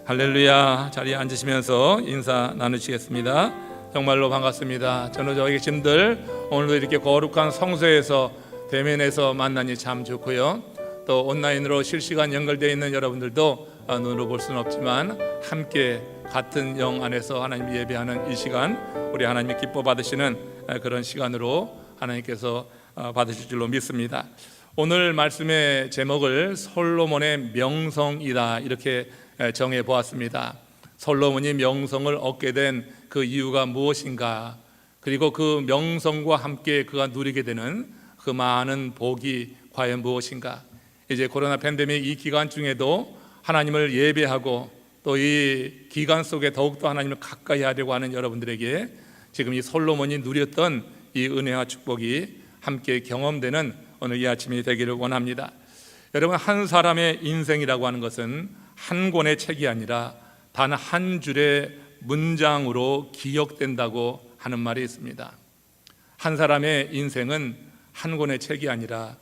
할렐루야. 자리에 앉으시면서 인사 나누시겠습니다. 정말로 반갑습니다. 저는 저희 계신들 오늘도 이렇게 거룩한 성소에서 대면에서 만나니 참 좋고요. 또 온라인으로 실시간 연결되어 있는 여러분들도 눈으로 볼 수는 없지만 함께 같은 영 안에서 하나님 예배하는 이 시간, 우리 하나님이 기뻐 받으시는 그런 시간으로 하나님께서 받으실 줄로 믿습니다. 오늘 말씀의 제목을 솔로몬의 명성이다 이렇게 정해 보았습니다. 솔로몬이 명성을 얻게 된 그 이유가 무엇인가, 그리고 그 명성과 함께 그가 누리게 되는 그 많은 복이 과연 무엇인가. 이제 코로나 팬데믹 이 기간 중에도 하나님을 예배하고 또 이 기간 속에 더욱더 하나님을 가까이 하려고 하는 여러분들에게 지금 이 솔로몬이 누렸던 이 은혜와 축복이 함께 경험되는 오늘 이 아침이 되기를 원합니다. 여러분, 한 사람의 인생이라고 하는 것은 한 권의 책이 아니라 단 한 줄의 문장으로 기억된다고 하는 말이 있습니다. 한 사람의 인생은 한 권의 책이 아니라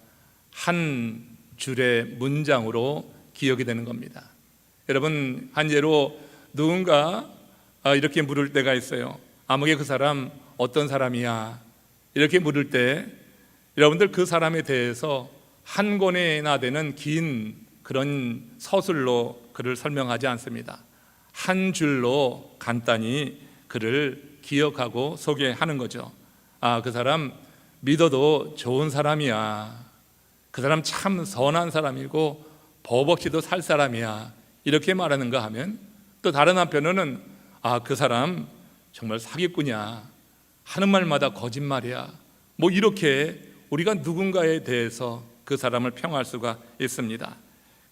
한 줄의 문장으로 기억이 되는 겁니다. 여러분, 한 예로 누군가 이렇게 물을 때가 있어요. 아무개 그 사람 어떤 사람이야? 이렇게 물을 때 여러분들 그 사람에 대해서 한 권이나 되는 긴 그런 서술로 그를 설명하지 않습니다. 한 줄로 간단히 그를 기억하고 소개하는 거죠. 그 사람 믿어도 좋은 사람이야. 그 사람 참 선한 사람이고 법 없이도 살 사람이야. 이렇게 말하는가 하면, 또 다른 한편으로는 그 사람 정말 사기꾼이야. 하는 말마다 거짓말이야. 뭐 이렇게 우리가 누군가에 대해서 그 사람을 평할 수가 있습니다.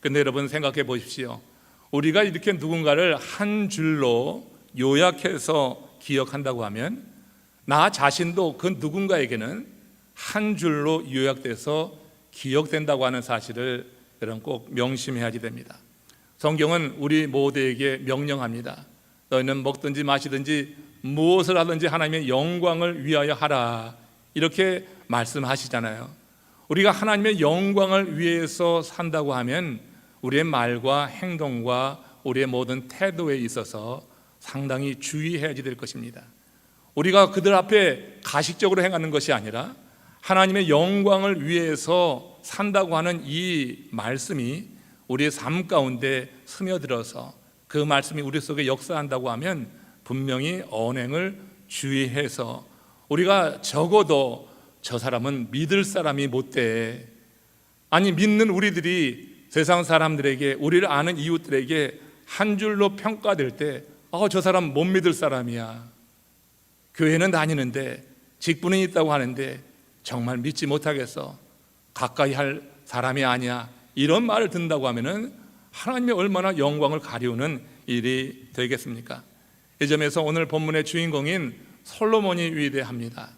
근데 여러분 생각해 보십시오. 우리가 이렇게 누군가를 한 줄로 요약해서 기억한다고 하면 나 자신도 그 누군가에게는 한 줄로 요약돼서 기억된다고 하는 사실을 여러분 꼭 명심해야지 됩니다. 성경은 우리 모두에게 명령합니다. 너희는 먹든지 마시든지 무엇을 하든지 하나님의 영광을 위하여 하라, 이렇게 말씀하시잖아요. 우리가 하나님의 영광을 위해서 산다고 하면 우리의 말과 행동과 우리의 모든 태도에 있어서 상당히 주의해야지 될 것입니다. 우리가 그들 앞에 가식적으로 행하는 것이 아니라 하나님의 영광을 위해서 산다고 하는 이 말씀이 우리의 삶 가운데 스며들어서 그 말씀이 우리 속에 역사한다고 하면 분명히 언행을 주의해서 우리가 적어도 저 사람은 믿을 사람이 못돼, 아니 믿는 우리들이 세상 사람들에게, 우리를 아는 이웃들에게 한 줄로 평가될 때 저 사람 못 믿을 사람이야. 교회는 다니는데 직분은 있다고 하는데 정말 믿지 못하겠어. 가까이 할 사람이 아니야. 이런 말을 듣는다고 하면은 하나님의 얼마나 영광을 가리우는 일이 되겠습니까? 이 점에서 오늘 본문의 주인공인 솔로몬이 위대합니다.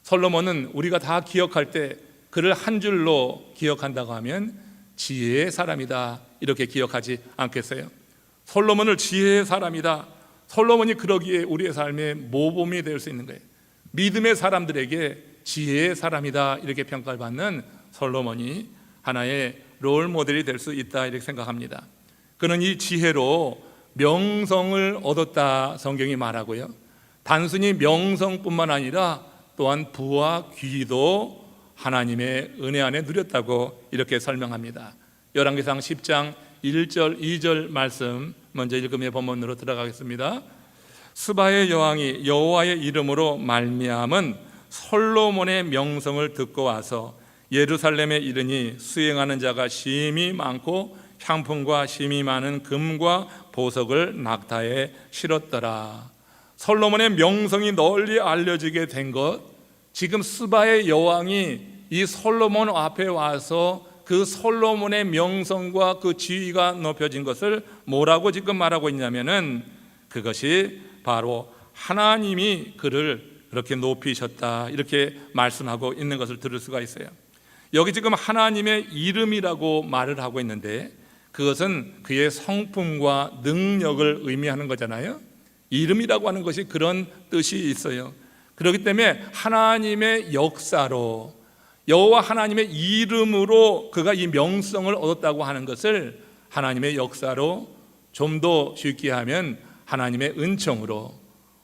솔로몬은 우리가 다 기억할 때 그를 한 줄로 기억한다고 하면 지혜의 사람이다, 이렇게 기억하지 않겠어요? 솔로몬을 지혜의 사람이다, 솔로몬이 그러기에 우리의 삶의 모범이 될 수 있는 거예요. 믿음의 사람들에게 지혜의 사람이다 이렇게 평가를 받는 솔로몬이 하나의 롤 모델이 될 수 있다 이렇게 생각합니다. 그는 이 지혜로 명성을 얻었다 성경이 말하고요, 단순히 명성뿐만 아니라 또한 부와 귀도 하나님의 은혜 안에 누렸다고 이렇게 설명합니다. 열왕기상 10장 1절 2절 말씀 먼저 읽으며 본문으로 들어가겠습니다. 스바의 여왕이 여호와의 이름으로 말미암은 솔로몬의 명성을 듣고 와서 예루살렘에 이르니 수행하는 자가 심히 많고 향품과 심히 많은 금과 보석을 낙타에 실었더라. 솔로몬의 명성이 널리 알려지게 된 것, 지금 스바의 여왕이 이 솔로몬 앞에 와서 그 솔로몬의 명성과 그 지위가 높여진 것을 뭐라고 지금 말하고 있냐면은 그것이 바로 하나님이 그를 그렇게 높이셨다 이렇게 말씀하고 있는 것을 들을 수가 있어요. 여기 지금 하나님의 이름이라고 말을 하고 있는데 그것은 그의 성품과 능력을 의미하는 거잖아요. 이름이라고 하는 것이 그런 뜻이 있어요. 그렇기 때문에 하나님의 역사로, 여호와 하나님의 이름으로 그가 이 명성을 얻었다고 하는 것을 하나님의 역사로 좀 더 쉽게 하면 하나님의 은총으로,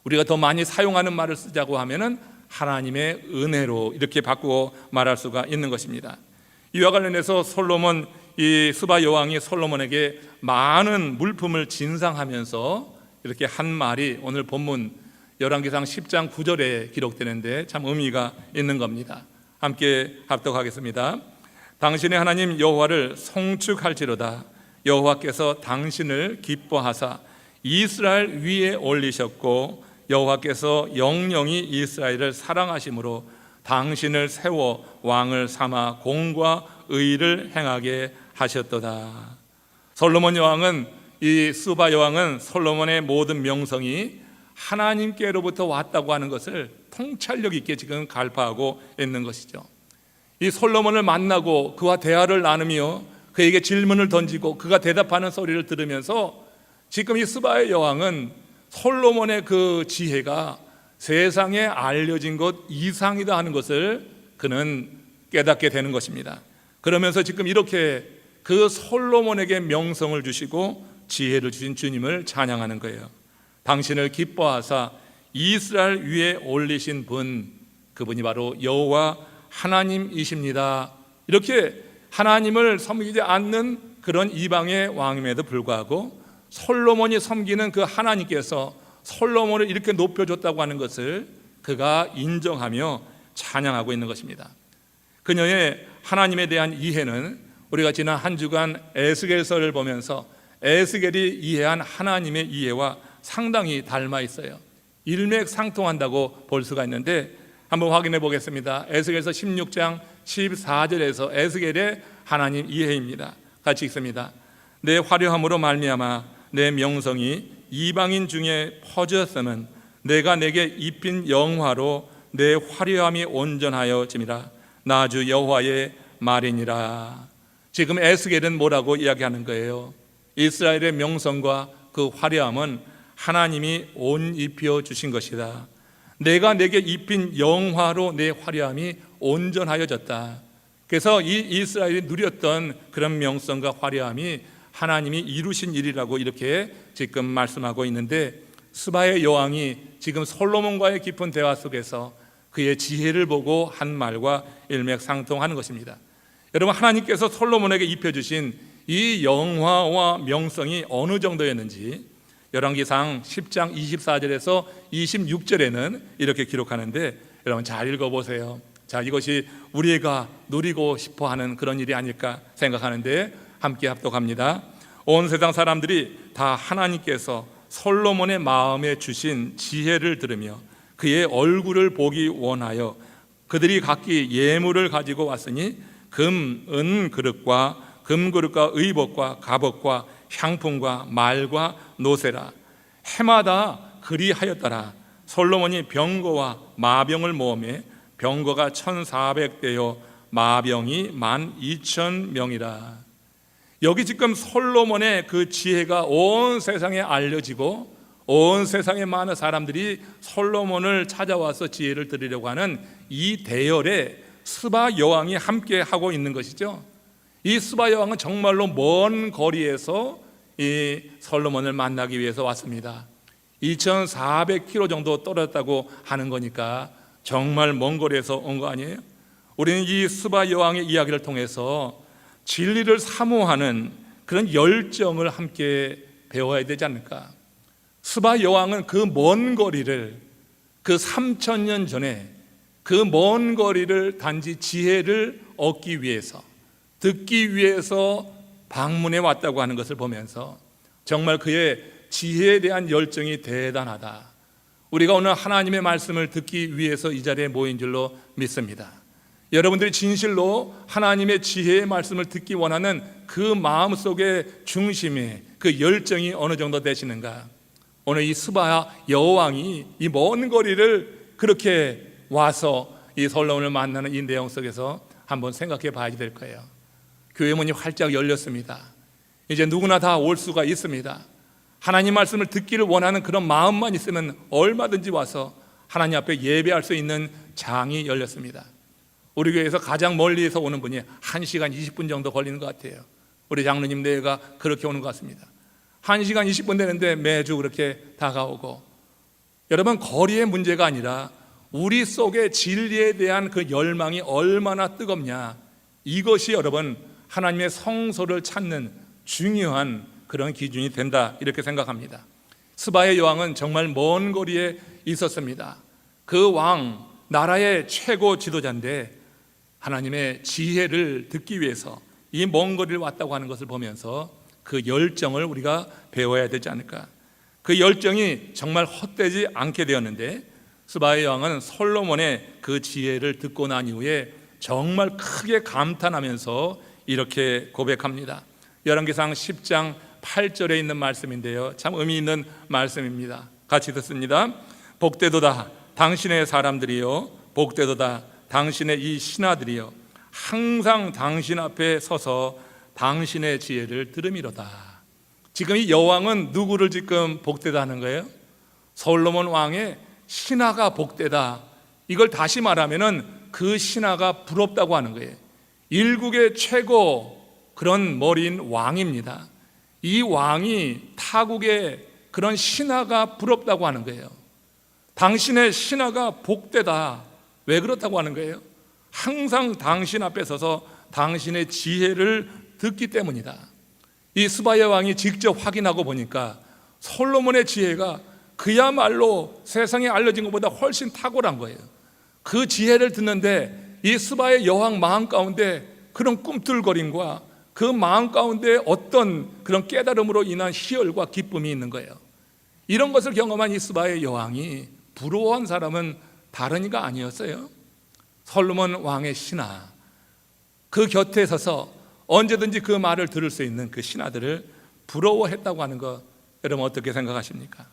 우리가 더 많이 사용하는 말을 쓰자고 하면은 하나님의 은혜로 이렇게 바꾸어 말할 수가 있는 것입니다. 이와 관련해서 솔로몬, 이 스바 여왕이 솔로몬에게 많은 물품을 진상하면서 이렇게 한 말이 오늘 본문 열왕기상 10장 9절에 기록되는데 참 의미가 있는 겁니다. 함께 합독하겠습니다. 당신의 하나님 여호와를 송축할지로다. 여호와께서 당신을 기뻐하사 이스라엘 위에 올리셨고 여호와께서 영영이 이스라엘을 사랑하심으로 당신을 세워 왕을 삼아 공과 의를 행하게 하셨도다. 솔로몬 여왕은, 이 스바 여왕은 솔로몬의 모든 명성이 하나님께로부터 왔다고 하는 것을 통찰력 있게 지금 갈파하고 있는 것이죠. 이 솔로몬을 만나고 그와 대화를 나누며 그에게 질문을 던지고 그가 대답하는 소리를 들으면서 지금 이 스바의 여왕은 솔로몬의 그 지혜가 세상에 알려진 것 이상이다 하는 것을 그는 깨닫게 되는 것입니다. 그러면서 지금 이렇게 그 솔로몬에게 명성을 주시고 지혜를 주신 주님을 찬양하는 거예요. 당신을 기뻐하사 이스라엘 위에 올리신 분, 그분이 바로 여호와 하나님이십니다. 이렇게 하나님을 섬기지 않는 그런 이방의 왕임에도 불구하고 솔로몬이 섬기는 그 하나님께서 솔로몬을 이렇게 높여줬다고 하는 것을 그가 인정하며 찬양하고 있는 것입니다. 그녀의 하나님에 대한 이해는 우리가 지난 한 주간 에스겔서를 보면서 에스겔이 이해한 하나님의 이해와 상당히 닮아 있어요. 일맥상통한다고 볼 수가 있는데 한번 확인해 보겠습니다. 에스겔서 16장 14절에서 에스겔의 하나님 이해입니다. 같이 읽습니다. 내 화려함으로 말미암아 내 명성이 이방인 중에 퍼졌음은 내가 내게 입힌 영화로 내 화려함이 온전하여짐이라. 나 주 여호와의 말이니라. 지금 에스겔은 뭐라고 이야기하는 거예요? 이스라엘의 명성과 그 화려함은 하나님이 옷 입혀 주신 것이다. 내가 내게 입힌 영화로 내 화려함이 온전하여졌다. 그래서 이 이스라엘이 누렸던 그런 명성과 화려함이 하나님이 이루신 일이라고 이렇게 지금 말씀하고 있는데, 스바의 여왕이 지금 솔로몬과의 깊은 대화 속에서 그의 지혜를 보고 한 말과 일맥상통하는 것입니다. 여러분, 하나님께서 솔로몬에게 입혀주신 이 영화와 명성이 어느 정도였는지 열왕기상 10장 24절에서 26절에는 이렇게 기록하는데, 여러분 잘 읽어보세요. 자, 이것이 우리가 누리고 싶어하는 그런 일이 아닐까 생각하는데 함께 합독합니다. 온 세상 사람들이 다 하나님께서 솔로몬의 마음에 주신 지혜를 들으며 그의 얼굴을 보기 원하여 그들이 각기 예물을 가지고 왔으니 금, 은 그릇과 금그릇과 의복과 갑옷과 향품과 말과 노새라. 해마다 그리하였더라. 솔로몬이 병거와 마병을 모으매 병거가 1,400대요 마병이 12,000명이라. 여기 지금 솔로몬의 그 지혜가 온 세상에 알려지고 온 세상의 많은 사람들이 솔로몬을 찾아와서 지혜를 들으려고 하는 이 대열에 스바 여왕이 함께 하고 있는 것이죠. 이 스바 여왕은 정말로 먼 거리에서 이 솔로몬을 만나기 위해서 왔습니다. 2,400km 정도 떨어졌다고 하는 거니까 정말 먼 거리에서 온 거 아니에요? 우리는 이 스바 여왕의 이야기를 통해서 진리를 사모하는 그런 열정을 함께 배워야 되지 않을까? 스바 여왕은 그 먼 거리를, 그 3,000년 전에 그 먼 거리를 단지 지혜를 얻기 위해서, 듣기 위해서 방문해 왔다고 하는 것을 보면서 정말 그의 지혜에 대한 열정이 대단하다. 우리가 오늘 하나님의 말씀을 듣기 위해서 이 자리에 모인 줄로 믿습니다. 여러분들이 진실로 하나님의 지혜의 말씀을 듣기 원하는 그 마음속의 중심에 그 열정이 어느 정도 되시는가? 오늘 이 스바 여왕이 이 먼 거리를 그렇게 와서 이 솔로몬을 만나는 이 내용 속에서 한번 생각해 봐야 될 거예요. 교회 문이 활짝 열렸습니다. 이제 누구나 다 올 수가 있습니다. 하나님 말씀을 듣기를 원하는 그런 마음만 있으면 얼마든지 와서 하나님 앞에 예배할 수 있는 장이 열렸습니다. 우리 교회에서 가장 멀리에서 오는 분이 1시간 20분 정도 걸리는 것 같아요. 우리 장로님 내외가 그렇게 오는 것 같습니다. 1시간 20분 되는데 매주 그렇게 다가오고, 여러분, 거리의 문제가 아니라 우리 속에 진리에 대한 그 열망이 얼마나 뜨겁냐, 이것이 여러분 하나님의 성소를 찾는 중요한 그런 기준이 된다, 이렇게 생각합니다. 스바의 여왕은 정말 먼 거리에 있었습니다. 그 왕, 나라의 최고 지도자인데 하나님의 지혜를 듣기 위해서 이 먼 거리를 왔다고 하는 것을 보면서 그 열정을 우리가 배워야 되지 않을까. 그 열정이 정말 헛되지 않게 되었는데, 스바의 여왕은 솔로몬의 그 지혜를 듣고 난 이후에 정말 크게 감탄하면서 이렇게 고백합니다. 열왕기상 10장 8절에 있는 말씀인데요, 참 의미 있는 말씀입니다. 같이 듣습니다. 복되도다 당신의 사람들이요, 복되도다 당신의 이 신하들이요, 항상 당신 앞에 서서 당신의 지혜를 들음이로다. 지금 이 여왕은 누구를 지금 복되다 하는 거예요? 솔로몬 왕의 신하가 복되다. 이걸 다시 말하면은 그 신하가 부럽다고 하는 거예요. 일국의 최고 그런 머리인 왕입니다. 이 왕이 타국의 그런 신하가 부럽다고 하는 거예요. 당신의 신하가 복되다. 왜 그렇다고 하는 거예요? 항상 당신 앞에 서서 당신의 지혜를 듣기 때문이다. 이 스바야 왕이 직접 확인하고 보니까 솔로몬의 지혜가 그야말로 세상에 알려진 것보다 훨씬 탁월한 거예요. 그 지혜를 듣는데 이 스바의 여왕 마음 가운데 그런 꿈틀거림과 그 마음 가운데 어떤 그런 깨달음으로 인한 희열과 기쁨이 있는 거예요. 이런 것을 경험한 이 스바의 여왕이 부러워한 사람은 다른 이가 아니었어요. 솔로몬 왕의 신하, 그 곁에 서서 언제든지 그 말을 들을 수 있는 그 신하들을 부러워했다고 하는 것, 여러분 어떻게 생각하십니까?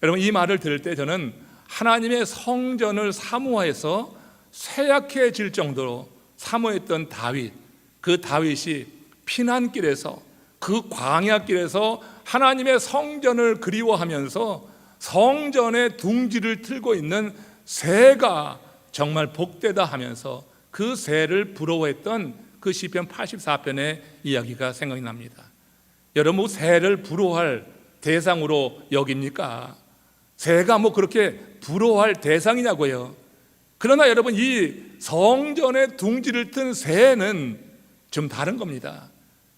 여러분, 이 말을 들을 때 저는 하나님의 성전을 사모해서 쇠약해질 정도로 사모했던 다윗, 그 다윗이 피난길에서, 그 광야길에서 하나님의 성전을 그리워하면서 성전의 둥지를 틀고 있는 새가 정말 복되다 하면서 그 새를 부러워했던 그 시편 84편의 이야기가 생각이 납니다. 여러분, 새를 부러워할 대상으로 여깁니까? 새가 뭐 그렇게 부러워할 대상이냐고요. 그러나 여러분, 이 성전의 둥지를 튼 새는 좀 다른 겁니다.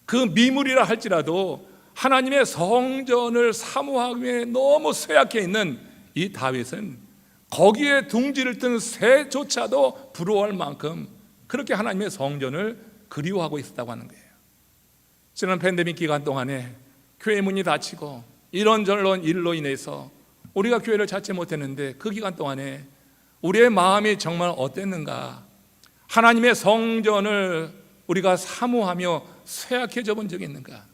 그 미물이라 할지라도 하나님의 성전을 사모하기에 너무 쇠약해 있는 이 다윗은 거기에 둥지를 뜬 새조차도 부러워할 만큼 그렇게 하나님의 성전을 그리워하고 있었다고 하는 거예요. 지난 팬데믹 기간 동안에 교회 문이 닫히고 이런저런 일로 인해서 우리가 교회를 찾지 못했는데, 그 기간 동안에 우리의 마음이 정말 어땠는가? 하나님의 성전을 우리가 사모하며 쇠약해져 본 적이 있는가?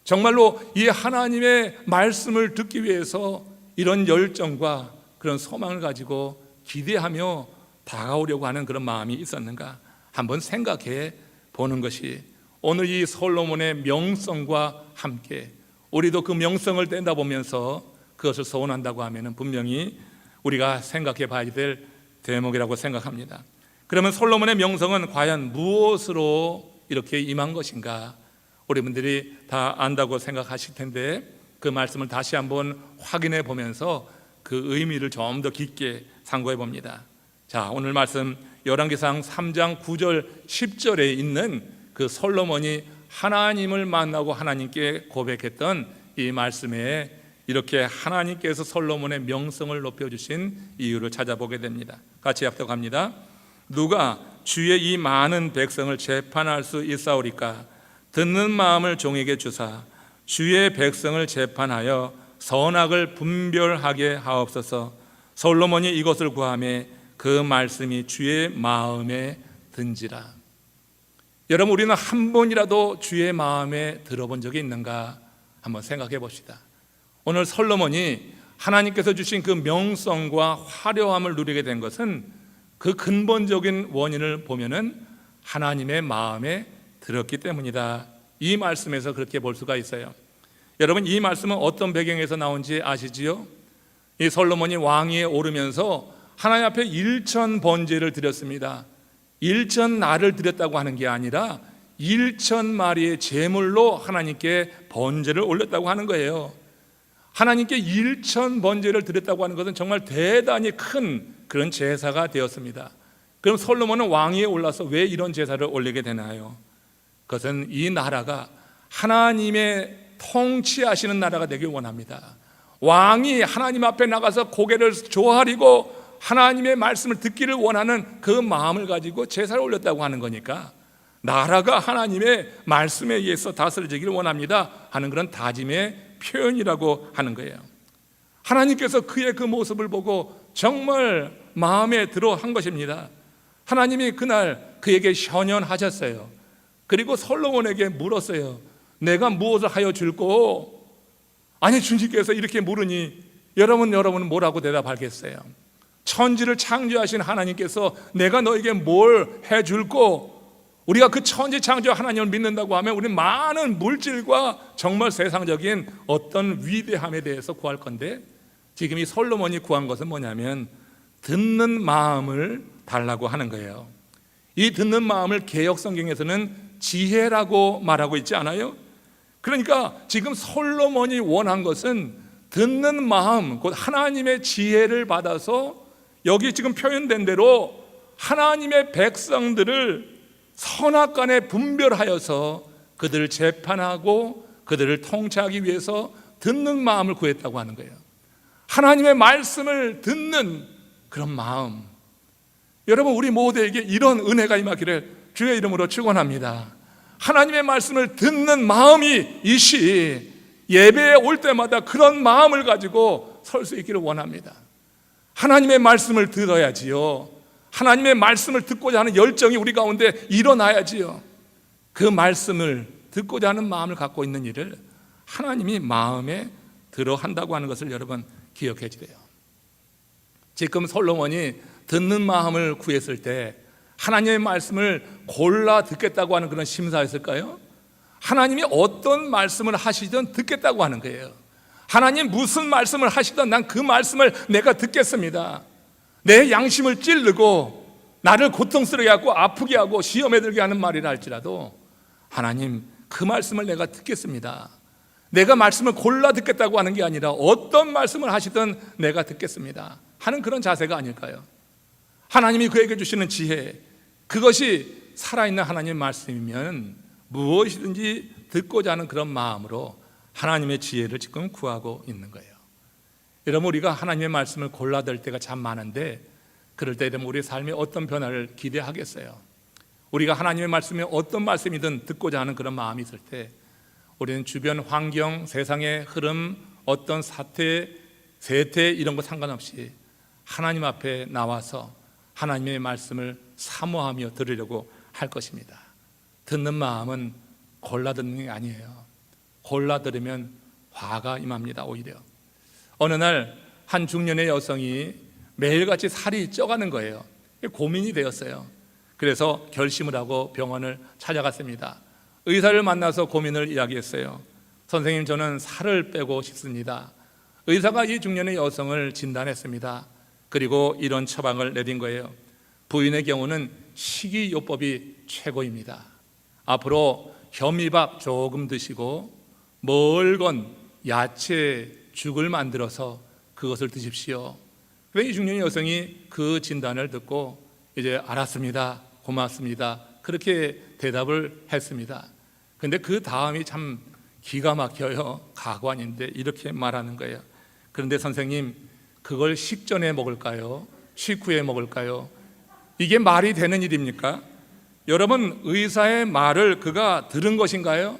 정말로 이 하나님의 말씀을 듣기 위해서 이런 열정과 그런 소망을 가지고 기대하며 다가오려고 하는 그런 마음이 있었는가? 한번 생각해 보는 것이 오늘 이 솔로몬의 명성과 함께 우리도 그 명성을 뗀다 보면서 그것을 소원한다고 하면 분명히 우리가 생각해 봐야 될 대목이라고 생각합니다. 그러면 솔로몬의 명성은 과연 무엇으로 이렇게 임한 것인가? 우리 분들이 다 안다고 생각하실 텐데 그 말씀을 다시 한번 확인해 보면서 그 의미를 좀 더 깊게 상고해 봅니다. 자, 오늘 말씀 열왕기상 3장 9절 10절에 있는 그 솔로몬이 하나님을 만나고 하나님께 고백했던 이 말씀에 이렇게 하나님께서 솔로몬의 명성을 높여주신 이유를 찾아보게 됩니다. 같이 합독합니다. 누가 주의 이 많은 백성을 재판할 수 있사오리까? 듣는 마음을 종에게 주사 주의 백성을 재판하여 선악을 분별하게 하옵소서. 솔로몬이 이것을 구하매 그 말씀이 주의 마음에 든지라. 여러분, 우리는 한 번이라도 주의 마음에 들어본 적이 있는가? 한번 생각해 봅시다. 오늘 솔로몬이 하나님께서 주신 그 명성과 화려함을 누리게 된 것은 그 근본적인 원인을 보면은 하나님의 마음에 들었기 때문이다. 이 말씀에서 그렇게 볼 수가 있어요. 여러분, 이 말씀은 어떤 배경에서 나온지 아시지요? 이 솔로몬이 왕위에 오르면서 하나님 앞에 1천 번제를 드렸습니다. 1천 날을 드렸다고 하는 게 아니라 1,000마리의 제물로 하나님께 번제를 올렸다고 하는 거예요. 하나님께 1,000번제를 드렸다고 하는 것은 정말 대단히 큰 그런 제사가 되었습니다. 그럼 솔로몬은 왕위에 올라서 왜 이런 제사를 올리게 되나요? 그것은 이 나라가 하나님의 통치하시는 나라가 되길 원합니다. 왕이 하나님 앞에 나가서 고개를 조아리고 하나님의 말씀을 듣기를 원하는 그 마음을 가지고 제사를 올렸다고 하는 거니까 나라가 하나님의 말씀에 의해서 다스려지기를 원합니다 하는 그런 다짐의 표현이라고 하는 거예요. 하나님께서 그의 그 모습을 보고 정말 마음에 들어 한 것입니다. 하나님이 그날 그에게 현현하셨어요. 그리고 솔로몬에게 물었어요. 내가 무엇을 하여 줄꼬? 아니, 주님께서 이렇게 물으니 여러분은 뭐라고 대답하겠어요? 천지를 창조하신 하나님께서 내가 너에게 뭘 해줄꼬? 우리가 그 천지 창조 하나님을 믿는다고 하면 우리는 많은 물질과 정말 세상적인 어떤 위대함에 대해서 구할 건데, 지금 이 솔로몬이 구한 것은 뭐냐면 듣는 마음을 달라고 하는 거예요. 이 듣는 마음을 개역 성경에서는 지혜라고 말하고 있지 않아요? 그러니까 지금 솔로몬이 원한 것은 듣는 마음, 곧 하나님의 지혜를 받아서 여기 지금 표현된 대로 하나님의 백성들을 선악간에 분별하여서 그들을 재판하고 그들을 통치하기 위해서 듣는 마음을 구했다고 하는 거예요. 하나님의 말씀을 듣는 그런 마음. 여러분, 우리 모두에게 이런 은혜가 임하기를 주의 이름으로 축원합니다. 하나님의 말씀을 듣는 마음이 이시 예배에 올 때마다 그런 마음을 가지고 설 수 있기를 원합니다. 하나님의 말씀을 들어야지요. 하나님의 말씀을 듣고자 하는 열정이 우리 가운데 일어나야지요. 그 말씀을 듣고자 하는 마음을 갖고 있는 일을 하나님이 마음에 들어 한다고 하는 것을 여러분 기억해 주세요. 지금 솔로몬이 듣는 마음을 구했을 때 하나님의 말씀을 골라 듣겠다고 하는 그런 심사였을까요? 하나님이 어떤 말씀을 하시든 듣겠다고 하는 거예요. 하나님 무슨 말씀을 하시든 난 그 말씀을 내가 듣겠습니다. 내 양심을 찌르고 나를 고통스럽게 하고 아프게 하고 시험에 들게 하는 말이라 할지라도 하나님 그 말씀을 내가 듣겠습니다. 내가 말씀을 골라 듣겠다고 하는 게 아니라 어떤 말씀을 하시든 내가 듣겠습니다 하는 그런 자세가 아닐까요? 하나님이 그에게 주시는 지혜, 그것이 살아있는 하나님의 말씀이면 무엇이든지 듣고자 하는 그런 마음으로 하나님의 지혜를 지금 구하고 있는 거예요. 여러분, 우리가 하나님의 말씀을 골라 들 때가 참 많은데 그럴 때 우리의 삶에 어떤 변화를 기대하겠어요? 우리가 하나님의 말씀에 어떤 말씀이든 듣고자 하는 그런 마음이 있을 때 우리는 주변 환경, 세상의 흐름, 어떤 사태, 세태 이런 거 상관없이 하나님 앞에 나와서 하나님의 말씀을 사모하며 들으려고 할 것입니다. 듣는 마음은 골라 듣는 게 아니에요. 골라 들으면 화가 임합니다. 오히려 어느 날 한 중년의 여성이 매일같이 살이 쪄가는 거예요. 고민이 되었어요. 그래서 결심을 하고 병원을 찾아갔습니다. 의사를 만나서 고민을 이야기했어요. 선생님, 저는 살을 빼고 싶습니다. 의사가 이 중년의 여성을 진단했습니다. 그리고 이런 처방을 내린 거예요. 부인의 경우는 식이요법이 최고입니다. 앞으로 현미밥 조금 드시고 멀건 야채 죽을 만들어서 그것을 드십시오. 그래서 이 중년의 여성이 그 진단을 듣고 이제 알았습니다, 고맙습니다, 그렇게 대답을 했습니다. 근데 그 다음이 참 기가 막혀요. 가관인데 이렇게 말하는 거예요. 그런데 선생님, 그걸 식전에 먹을까요? 식후에 먹을까요? 이게 말이 되는 일입니까? 여러분, 의사의 말을 그가 들은 것인가요?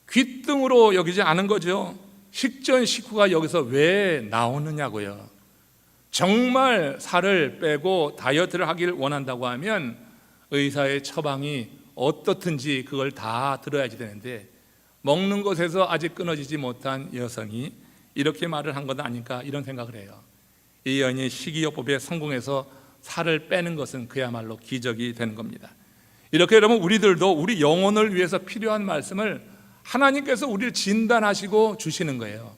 귓등으로 여기지 않은 거죠. 식전 식후가 여기서 왜 나오느냐고요. 정말 살을 빼고 다이어트를 하기를 원한다고 하면 의사의 처방이 어떻든지 그걸 다 들어야지 되는데 먹는 것에서 아직 끊어지지 못한 여성이 이렇게 말을 한 건 아닐까, 이런 생각을 해요. 이 여인이 식이요법에 성공해서 살을 빼는 것은 그야말로 기적이 되는 겁니다. 이렇게 여러분, 우리들도 우리 영혼을 위해서 필요한 말씀을 하나님께서 우리를 진단하시고 주시는 거예요.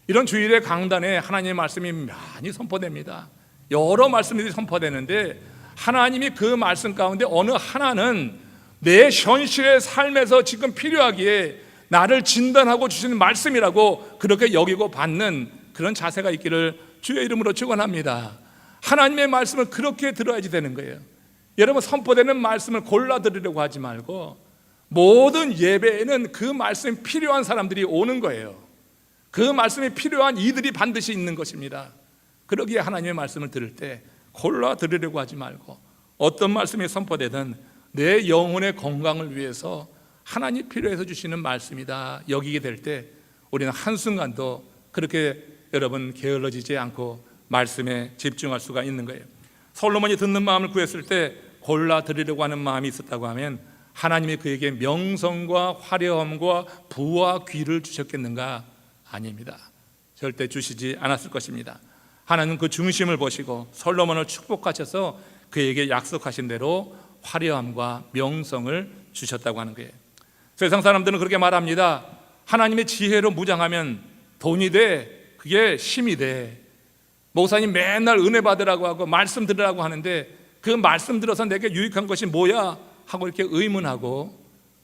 이런 주일의 강단에 하나님의 말씀이 많이 선포됩니다. 여러 말씀들이 선포되는데 하나님이 그 말씀 가운데 어느 하나는 내 현실의 삶에서 지금 필요하기에 나를 진단하고 주시는 말씀이라고 그렇게 여기고 받는 그런 자세가 있기를 주의 이름으로 축원합니다. 하나님의 말씀을 그렇게 들어야지 되는 거예요. 여러분, 선포되는 말씀을 골라 들으려고 하지 말고 모든 예배에는 그 말씀이 필요한 사람들이 오는 거예요. 그 말씀이 필요한 이들이 반드시 있는 것입니다. 그러기에 하나님의 말씀을 들을 때 골라 들으려고 하지 말고 어떤 말씀이 선포되든 내 영혼의 건강을 위해서 하나님 필요해서 주시는 말씀이다 여기게 될 때 우리는 한순간도 그렇게 여러분 게을러지지 않고 말씀에 집중할 수가 있는 거예요. 솔로몬이 듣는 마음을 구했을 때 골라 들으려고 하는 마음이 있었다고 하면 하나님이 그에게 명성과 화려함과 부와 귀를 주셨겠는가? 아닙니다. 절대 주시지 않았을 것입니다. 하나님은 그 중심을 보시고 솔로몬을 축복하셔서 그에게 약속하신 대로 화려함과 명성을 주셨다고 하는 거예요. 세상 사람들은 그렇게 말합니다. 하나님의 지혜로 무장하면 돈이 돼, 그게 힘이 돼. 목사님 맨날 은혜 받으라고 하고 말씀 들으라고 하는데 그 말씀 들어서 내게 유익한 것이 뭐야? 하고 이렇게 의문하고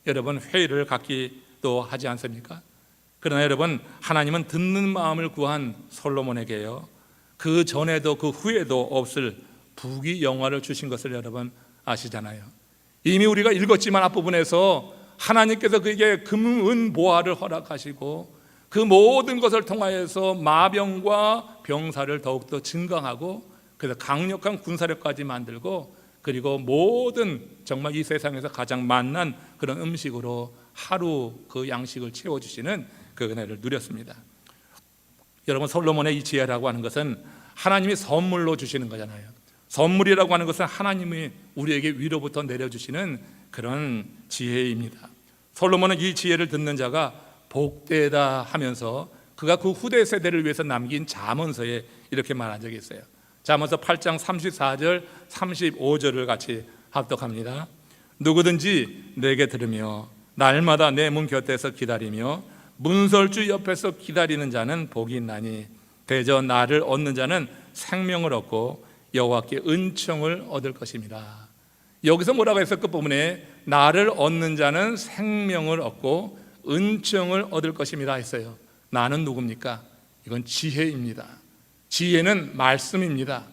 여러분 회의를 갖기도 하지 않습니까? 그러나 여러분, 하나님은 듣는 마음을 구한 솔로몬에게요, 그 전에도 그 후에도 없을 부귀 영화를 주신 것을 여러분 아시잖아요. 이미 우리가 읽었지만 앞부분에서 하나님께서 그에게 금, 은, 보화를 허락하시고 그 모든 것을 통하여서 마병과 병사를 더욱더 증강하고 그래서 강력한 군사력까지 만들고 그리고 모든 정말 이 세상에서 가장 맛난 그런 음식으로 하루 그 양식을 채워주시는 그 은혜를 누렸습니다. 여러분, 솔로몬의 이 지혜라고 하는 것은 하나님이 선물로 주시는 거잖아요. 선물이라고 하는 것은 하나님이 우리에게 위로부터 내려주시는 그런 지혜입니다. 솔로몬은 이 지혜를 듣는 자가 복되다 하면서 그가 그 후대 세대를 위해서 남긴 잠언서에 이렇게 말한 적이 있어요. 잠언서 8장 34절 35절을 같이 합독합니다. 누구든지 내게 들으며 날마다 내 문 곁에서 기다리며 문설주 옆에서 기다리는 자는 복이 있나니 대저 나를 얻는 자는 생명을 얻고 여호와께 은총을 얻을 것입니다. 여기서 뭐라고 했어? 끝부분에 나를 얻는 자는 생명을 얻고 은총을 얻을 것입니다 했어요. 나는 누굽니까? 이건 지혜입니다. 지혜는 말씀입니다.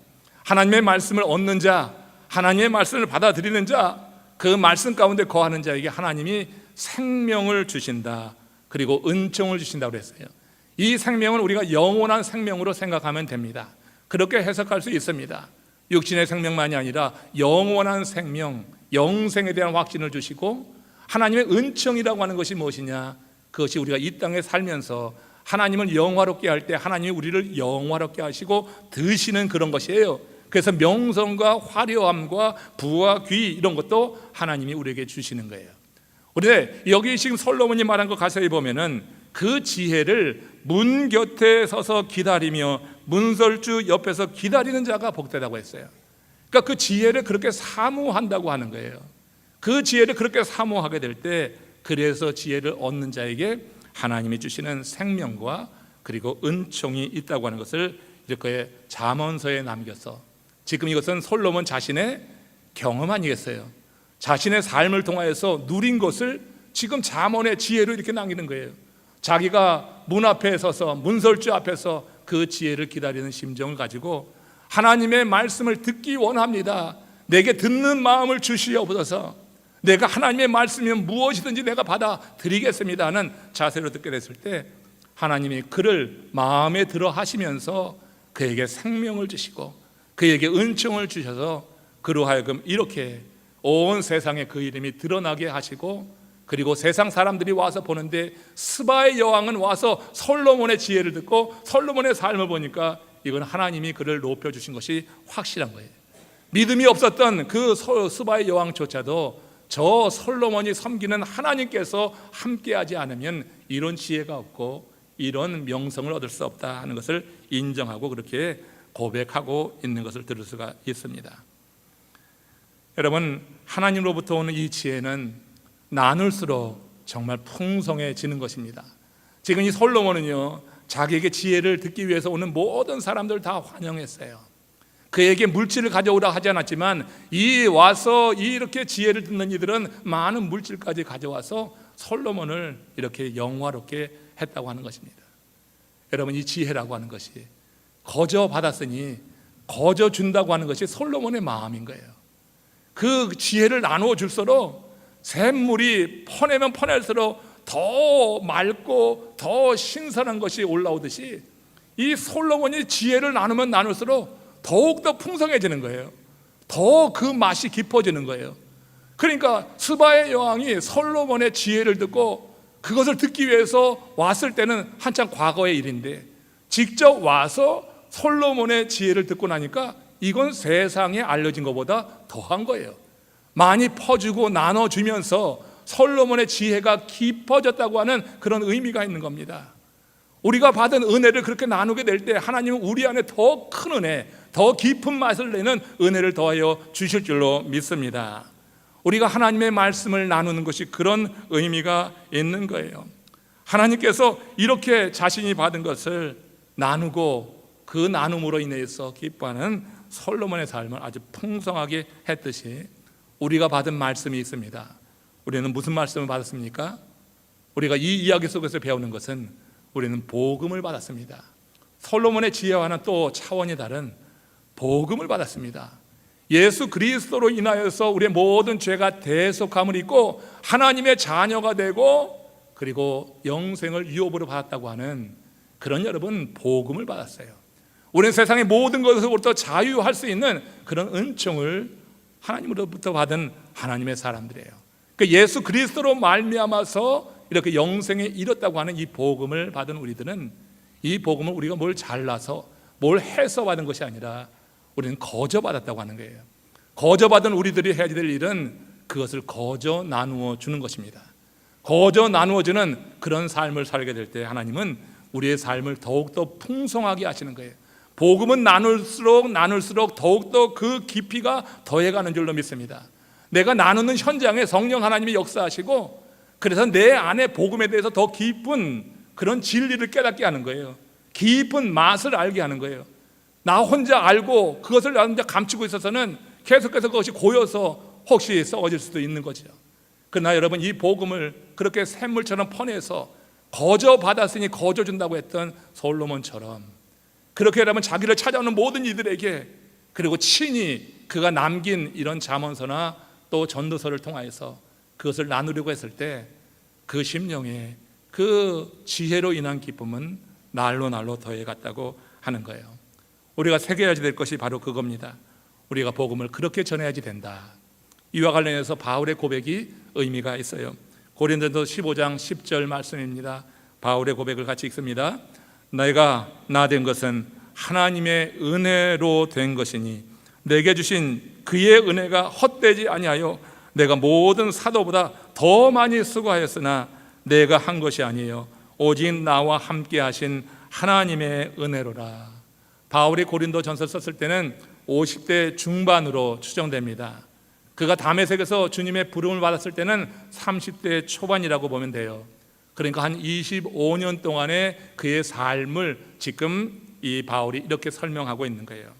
하나님의 말씀을 얻는 자, 하나님의 말씀을 받아들이는 자, 그 말씀 가운데 거하는 자에게 하나님이 생명을 주신다. 그리고 은총을 주신다고 했어요. 이 생명은 우리가 영원한 생명으로 생각하면 됩니다. 그렇게 해석할 수 있습니다. 육신의 생명만이 아니라 영원한 생명, 영생에 대한 확신을 주시고 하나님의 은총이라고 하는 것이 무엇이냐? 그것이 우리가 이 땅에 살면서 하나님을 영화롭게 할 때 하나님이 우리를 영화롭게 하시고 드시는 그런 것이에요. 그래서 명성과 화려함과 부와 귀 이런 것도 하나님이 우리에게 주시는 거예요. 그런데 여기 지금 솔로몬이 말한 거 가서히 보면은 그 지혜를 문 곁에 서서 기다리며 문설주 옆에서 기다리는 자가 복되다고 했어요. 그러니까 그 지혜를 그렇게 사모한다고 하는 거예요. 그 지혜를 그렇게 사모하게 될 때 그래서 지혜를 얻는 자에게 하나님이 주시는 생명과 그리고 은총이 있다고 하는 것을 이렇게 잠언서에 남겨서 지금 이것은 솔로몬 자신의 경험 아니겠어요? 자신의 삶을 통하여서 누린 것을 지금 잠언의 지혜로 이렇게 남기는 거예요. 자기가 문 앞에 서서 문설주 앞에서 그 지혜를 기다리는 심정을 가지고 하나님의 말씀을 듣기 원합니다. 내게 듣는 마음을 주시옵소서. 내가 하나님의 말씀이면 무엇이든지 내가 받아들이겠습니다 하는 자세로 듣게 됐을 때 하나님이 그를 마음에 들어 하시면서 그에게 생명을 주시고 그에게 은총을 주셔서 그로 하여금 이렇게 온 세상에 그 이름이 드러나게 하시고 그리고 세상 사람들이 와서 보는데 스바의 여왕은 와서 솔로몬의 지혜를 듣고 솔로몬의 삶을 보니까 이건 하나님이 그를 높여주신 것이 확실한 거예요. 믿음이 없었던 그 스바의 여왕조차도 저 솔로몬이 섬기는 하나님께서 함께하지 않으면 이런 지혜가 없고 이런 명성을 얻을 수 없다 하는 것을 인정하고 그렇게 고백하고 있는 것을 들을 수가 있습니다. 여러분, 하나님으로부터 오는 이 지혜는 나눌수록 정말 풍성해지는 것입니다. 지금 이 솔로몬은요, 자기에게 지혜를 듣기 위해서 오는 모든 사람들 다 환영했어요. 그에게 물질을 가져오라 하지 않았지만 이 와서 이렇게 지혜를 듣는 이들은 많은 물질까지 가져와서 솔로몬을 이렇게 영화롭게 했다고 하는 것입니다. 여러분, 이 지혜라고 하는 것이 거저 받았으니 거저 준다고 하는 것이 솔로몬의 마음인 거예요. 그 지혜를 나누어 줄수록 샘물이 퍼내면 퍼낼수록 더 맑고 더 신선한 것이 올라오듯이 이 솔로몬이 지혜를 나누면 나눌수록 더욱더 풍성해지는 거예요. 더 그 맛이 깊어지는 거예요. 그러니까 스바의 여왕이 솔로몬의 지혜를 듣고 그것을 듣기 위해서 왔을 때는 한참 과거의 일인데 직접 와서 솔로몬의 지혜를 듣고 나니까 이건 세상에 알려진 것보다 더한 거예요. 많이 퍼주고 나눠주면서 솔로몬의 지혜가 깊어졌다고 하는 그런 의미가 있는 겁니다. 우리가 받은 은혜를 그렇게 나누게 될 때 하나님은 우리 안에 더 큰 은혜, 더 깊은 맛을 내는 은혜를 더하여 주실 줄로 믿습니다. 우리가 하나님의 말씀을 나누는 것이 그런 의미가 있는 거예요. 하나님께서 이렇게 자신이 받은 것을 나누고 그 나눔으로 인해서 기뻐하는 솔로몬의 삶을 아주 풍성하게 했듯이 우리가 받은 말씀이 있습니다. 우리는 무슨 말씀을 받았습니까? 우리가 이 이야기 속에서 배우는 것은 우리는 복음을 받았습니다. 솔로몬의 지혜와는 또 차원이 다른 복음을 받았습니다. 예수 그리스도로 인하여서 우리의 모든 죄가 대속함을 입고 하나님의 자녀가 되고 그리고 영생을 유업으로 받았다고 하는 그런 여러분 복음을 받았어요. 우리는 세상의 모든 것으로부터 자유할 수 있는 그런 은총을 하나님으로부터 받은 하나님의 사람들이에요. 그러니까 예수 그리스도로 말미암아서 이렇게 영생에 이뤘다고 하는 이 복음을 받은 우리들은 이 복음을 우리가 뭘 잘나서 뭘 해서 받은 것이 아니라 우리는 거저 받았다고 하는 거예요. 거저 받은 우리들이 해야 될 일은 그것을 거저 나누어 주는 것입니다. 거저 나누어 주는 그런 삶을 살게 될 때 하나님은 우리의 삶을 더욱더 풍성하게 하시는 거예요. 복음은 나눌수록 더욱더 그 깊이가 더해가는 줄로 믿습니다. 내가 나누는 현장에 성령 하나님이 역사하시고 그래서 내 안에 복음에 대해서 더 깊은 그런 진리를 깨닫게 하는 거예요. 깊은 맛을 알게 하는 거예요. 나 혼자 알고 그것을 나 혼자 감추고 있어서는 계속해서 그것이 고여서 혹시 썩어질 수도 있는 거죠. 그러나 여러분, 이 복음을 그렇게 샘물처럼 퍼내서 거저 받았으니 거저 준다고 했던 솔로몬처럼 그렇게 여러분 자기를 찾아오는 모든 이들에게 그리고 친히 그가 남긴 이런 잠언서나 또 전도서를 통하여서 그것을 나누려고 했을 때 그 심령에 그 지혜로 인한 기쁨은 날로 더해갔다고 하는 거예요. 우리가 새겨야지 될 것이 바로 그겁니다. 우리가 복음을 그렇게 전해야지 된다. 이와 관련해서 바울의 고백이 의미가 있어요. 고린도서 15장 10절 말씀입니다. 바울의 고백을 같이 읽습니다. 내가 나 된 것은 하나님의 은혜로 된 것이니 내게 주신 그의 은혜가 헛되지 아니하여 내가 모든 사도보다 더 많이 수고하였으나 내가 한 것이 아니에요. 오직 나와 함께 하신 하나님의 은혜로라. 바울이 고린도 전서 썼을 때는 50대 중반으로 추정됩니다. 그가 다메섹에서 주님의 부름을 받았을 때는 30대 초반이라고 보면 돼요. 그러니까 한 25년 동안의 그의 삶을 지금 이 바울이 이렇게 설명하고 있는 거예요.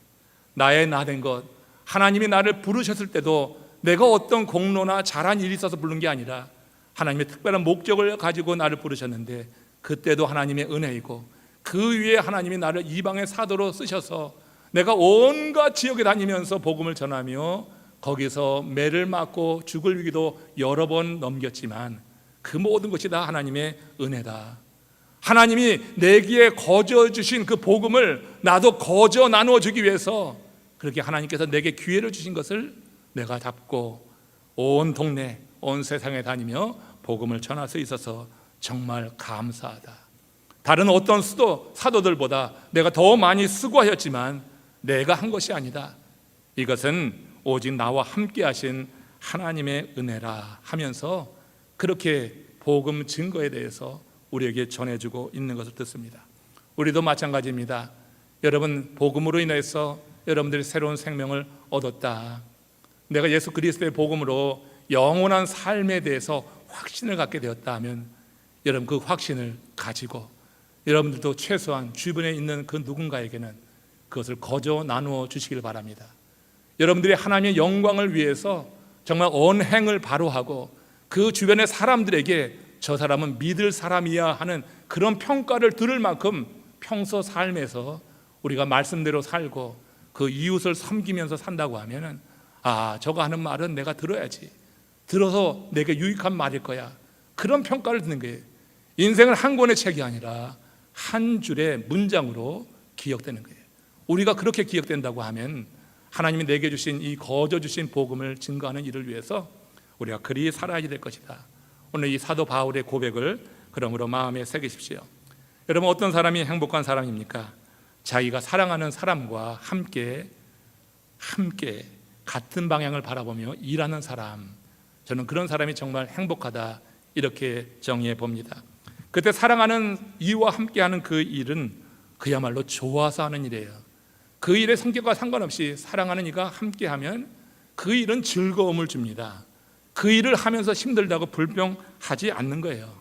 나의 나 된 것, 하나님이 나를 부르셨을 때도 내가 어떤 공로나 잘한 일이 있어서 부른 게 아니라 하나님의 특별한 목적을 가지고 나를 부르셨는데 그때도 하나님의 은혜이고 그 위에 하나님이 나를 이방의 사도로 쓰셔서 내가 온갖 지역에 다니면서 복음을 전하며 거기서 매를 맞고 죽을 위기도 여러 번 넘겼지만 그 모든 것이 다 하나님의 은혜다. 하나님이 내게 거저 주신 그 복음을 나도 거저 나누어 주기 위해서 그렇게 하나님께서 내게 기회를 주신 것을 내가 잡고 온 동네 온 세상에 다니며 복음을 전할 수 있어서 정말 감사하다. 다른 어떤 사도들보다 내가 더 많이 수고하였지만 내가 한 것이 아니다. 이것은 오직 나와 함께 하신 하나님의 은혜라 하면서 그렇게 복음 증거에 대해서 우리에게 전해주고 있는 것을 듣습니다. 우리도 마찬가지입니다. 여러분, 복음으로 인해서 여러분들이 새로운 생명을 얻었다. 내가 예수 그리스도의 복음으로 영원한 삶에 대해서 확신을 갖게 되었다 하면 여러분 그 확신을 가지고 여러분들도 최소한 주변에 있는 그 누군가에게는 그것을 거저 나누어 주시길 바랍니다. 여러분들이 하나님의 영광을 위해서 정말 언행을 바로 하고 그 주변의 사람들에게 저 사람은 믿을 사람이야 하는 그런 평가를 들을 만큼 평소 삶에서 우리가 말씀대로 살고 그 이웃을 섬기면서 산다고 하면은 저거 하는 말은 내가 들어야지, 들어서 내게 유익한 말일 거야, 그런 평가를 듣는 거예요. 인생은 한 권의 책이 아니라 한 줄의 문장으로 기억되는 거예요. 우리가 그렇게 기억된다고 하면 하나님이 내게 주신 이 거저 주신 복음을 증거하는 일을 위해서 우리가 그리 살아야 될 것이다. 오늘 이 사도 바울의 고백을 그러므로 마음에 새기십시오. 여러분, 어떤 사람이 행복한 사람입니까? 자기가 사랑하는 사람과 함께 같은 방향을 바라보며 일하는 사람, 저는 그런 사람이 정말 행복하다, 이렇게 정의해 봅니다. 그때 사랑하는 이와 함께하는 그 일은 그야말로 좋아서 하는 일이에요. 그 일의 성격과 상관없이 사랑하는 이가 함께하면 그 일은 즐거움을 줍니다. 그 일을 하면서 힘들다고 불평하지 않는 거예요.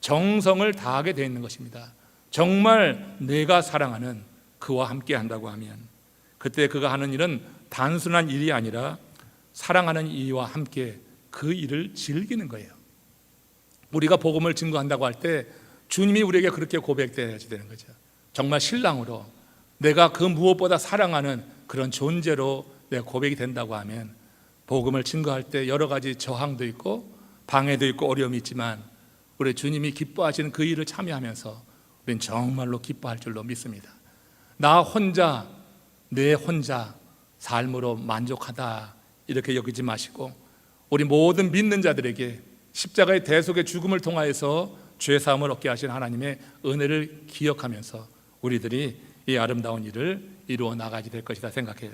정성을 다하게 되어 있는 것입니다. 정말 내가 사랑하는 그와 함께 한다고 하면 그때 그가 하는 일은 단순한 일이 아니라 사랑하는 이와 함께 그 일을 즐기는 거예요. 우리가 복음을 증거한다고 할 때 주님이 우리에게 그렇게 고백되어야 되는 거죠. 정말 신랑으로 내가 그 무엇보다 사랑하는 그런 존재로 내가 고백이 된다고 하면 복음을 증거할 때 여러 가지 저항도 있고 방해도 있고 어려움이 있지만 우리 주님이 기뻐하시는 그 일을 참여하면서 우리는 정말로 기뻐할 줄로 믿습니다. 나 혼자, 내 혼자 삶으로 만족하다 이렇게 여기지 마시고 우리 모든 믿는 자들에게 십자가의 대속의 죽음을 통하여서 죄사함을 얻게 하신 하나님의 은혜를 기억하면서 우리들이 이 아름다운 일을 이루어 나가게 될 것이다 생각해요.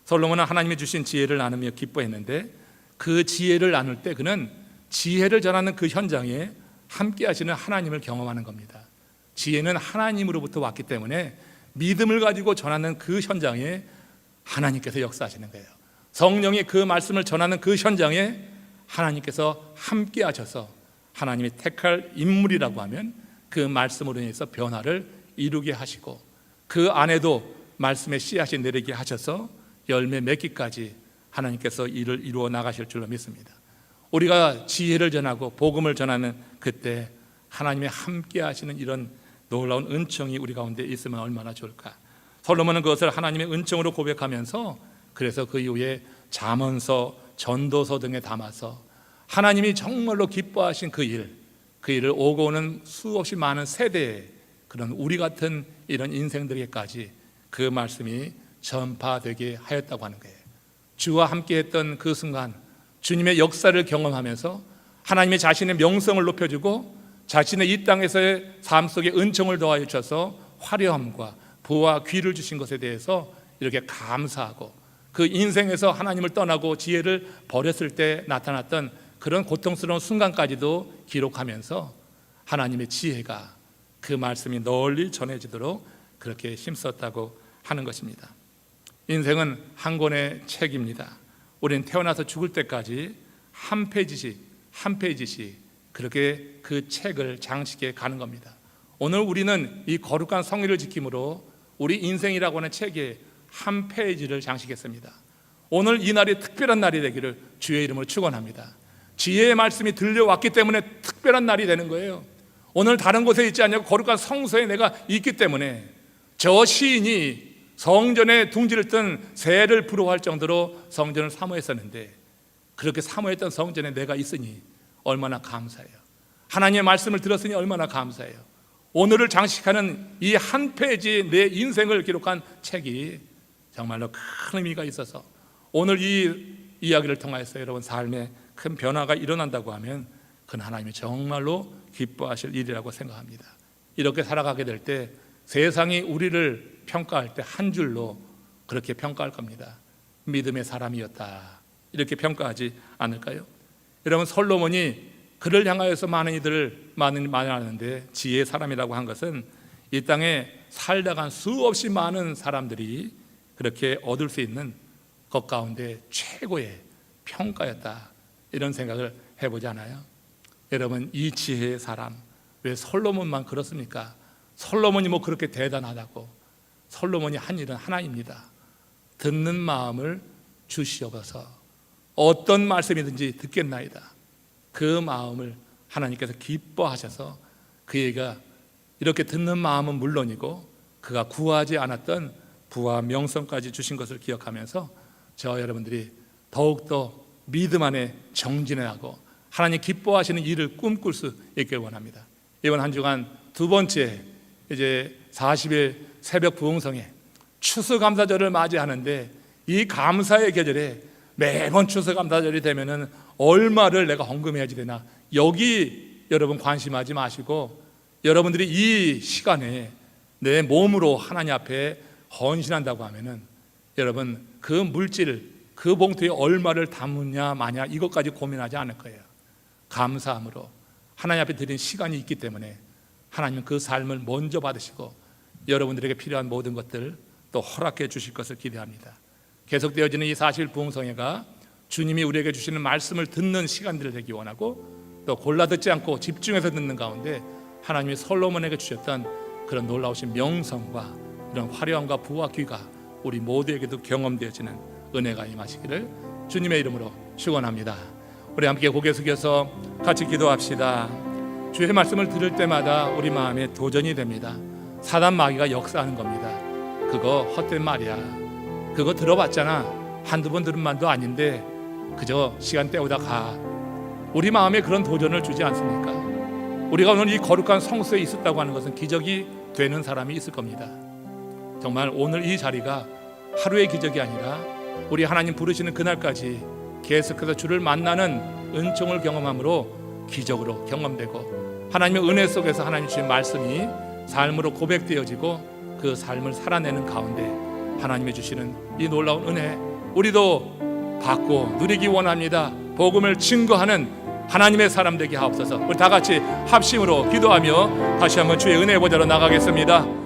솔로몬은 하나님이 주신 지혜를 나누며 기뻐했는데 그 지혜를 나눌 때 그는 지혜를 전하는 그 현장에 함께 하시는 하나님을 경험하는 겁니다. 지혜는 하나님으로부터 왔기 때문에 믿음을 가지고 전하는 그 현장에 하나님께서 역사하시는 거예요. 성령이 그 말씀을 전하는 그 현장에 하나님께서 함께 하셔서 하나님이 택할 인물이라고 하면 그 말씀으로 인해서 변화를 이루게 하시고 그 안에도 말씀의 씨앗이 내리게 하셔서 열매 맺기까지 하나님께서 일을 이루어 나가실 줄로 믿습니다. 우리가 지혜를 전하고 복음을 전하는 그때 하나님의 함께 하시는 이런 놀라운 은총이 우리 가운데 있으면 얼마나 좋을까. 솔로몬은 그것을 하나님의 은총으로 고백하면서 그래서 그 이후에 잠언서, 전도서 등에 담아서 하나님이 정말로 기뻐하신 그 일을 오고 오는 수없이 많은 세대에 그런 우리 같은 이런 인생들에게까지 그 말씀이 전파되게 하였다고 하는 거예요. 주와 함께했던 그 순간 주님의 역사를 경험하면서 하나님의 자신의 명성을 높여주고 자신의 이 땅에서의 삶 속에 은총을 더하여 주셔서 화려함과 부와 귀를 주신 것에 대해서 이렇게 감사하고 그 인생에서 하나님을 떠나고 지혜를 버렸을 때 나타났던 그런 고통스러운 순간까지도 기록하면서 하나님의 지혜가 그 말씀이 널리 전해지도록 그렇게 힘썼다고 하는 것입니다. 인생은 한 권의 책입니다. 우리는 태어나서 죽을 때까지 한 페이지씩 그렇게 그 책을 장식해 가는 겁니다. 오늘 우리는 이 거룩한 성의를 지킴으로 우리 인생이라고 하는 책에 한 페이지를 장식했습니다. 오늘 이 날이 특별한 날이 되기를 주의 이름으로 축원합니다. 지혜의 말씀이 들려왔기 때문에 특별한 날이 되는 거예요. 오늘 다른 곳에 있지 않냐고 거룩한 성소에 내가 있기 때문에 저 시인이 성전에 둥지를 뜬 새를 부러워할 정도로 성전을 사모했었는데 그렇게 사모했던 성전에 내가 있으니 얼마나 감사해요. 하나님의 말씀을 들었으니 얼마나 감사해요. 오늘을 장식하는 이 한 페이지 내 인생을 기록한 책이 정말로 큰 의미가 있어서 오늘 이 이야기를 통해서 여러분 삶에 큰 변화가 일어난다고 하면 그건 하나님이 정말로 기뻐하실 일이라고 생각합니다. 이렇게 살아가게 될 때 세상이 우리를 평가할 때 한 줄로 그렇게 평가할 겁니다. 믿음의 사람이었다 이렇게 평가하지 않을까요? 여러분 솔로몬이 그를 향하여서 많은 이들을 말하는데 지혜의 사람이라고 한 것은 이 땅에 살다간 수없이 많은 사람들이 그렇게 얻을 수 있는 것 가운데 최고의 평가였다 이런 생각을 해보지 않아요? 여러분 이 지혜의 사람 왜 솔로몬만 그렇습니까? 솔로몬이 뭐 그렇게 대단하다고 솔로몬이 한 일은 하나입니다. 듣는 마음을 주시옵소서. 어떤 말씀이든지 듣겠나이다. 그 마음을 하나님께서 기뻐하셔서 그에게 이렇게 듣는 마음은 물론이고 그가 구하지 않았던 부와 명성까지 주신 것을 기억하면서 저와 여러분들이 더욱더 믿음 안에 정진하고 하나님 기뻐하시는 일을 꿈꿀 수 있길 원합니다. 이번 한 주간 두 번째 이제 40일 새벽 부흥성에 추수감사절을 맞이하는데, 이 감사의 계절에 매번 추수감사절이 되면은 얼마를 내가 헌금해야지 되나, 여기 여러분 관심하지 마시고 여러분들이 이 시간에 내 몸으로 하나님 앞에 헌신한다고 하면은 여러분 그 물질, 그 봉투에 얼마를 담느냐 마냐 이것까지 고민하지 않을 거예요. 감사함으로 하나님 앞에 드린 시간이 있기 때문에 하나님은 그 삶을 먼저 받으시고 여러분들에게 필요한 모든 것들 또 허락해 주실 것을 기대합니다. 계속되어지는 이 40일 부흥성회가 주님이 우리에게 주시는 말씀을 듣는 시간들을 되기 원하고, 또 골라 듣지 않고 집중해서 듣는 가운데 하나님이 솔로몬에게 주셨던 그런 놀라우신 명성과 이런 화려함과 부와 귀가 우리 모두에게도 경험되어지는 은혜가 임하시기를 주님의 이름으로 축원합니다. 우리 함께 고개 숙여서 같이 기도합시다. 주의 말씀을 들을 때마다 우리 마음에 도전이 됩니다. 사단 마귀가 역사하는 겁니다. 그거 헛된 말이야, 그거 들어봤잖아, 한두 번 들은 말도 아닌데 그저 시간 때우다 가. 우리 마음에 그런 도전을 주지 않습니까? 우리가 오늘 이 거룩한 성소에 있었다고 하는 것은 기적이 되는 사람이 있을 겁니다. 정말 오늘 이 자리가 하루의 기적이 아니라 우리 하나님 부르시는 그날까지 계속해서 주를 만나는 은총을 경험함으로 기적으로 경험되고, 하나님의 은혜 속에서 하나님 주신 말씀이 삶으로 고백되어지고 그 삶을 살아내는 가운데 하나님이 주시는 이 놀라운 은혜 우리도 받고 누리기 원합니다. 복음을 증거하는 하나님의 사람 되게 하옵소서. 우리 다 같이 합심으로 기도하며 다시 한번 주의 은혜 보좌로 나가겠습니다.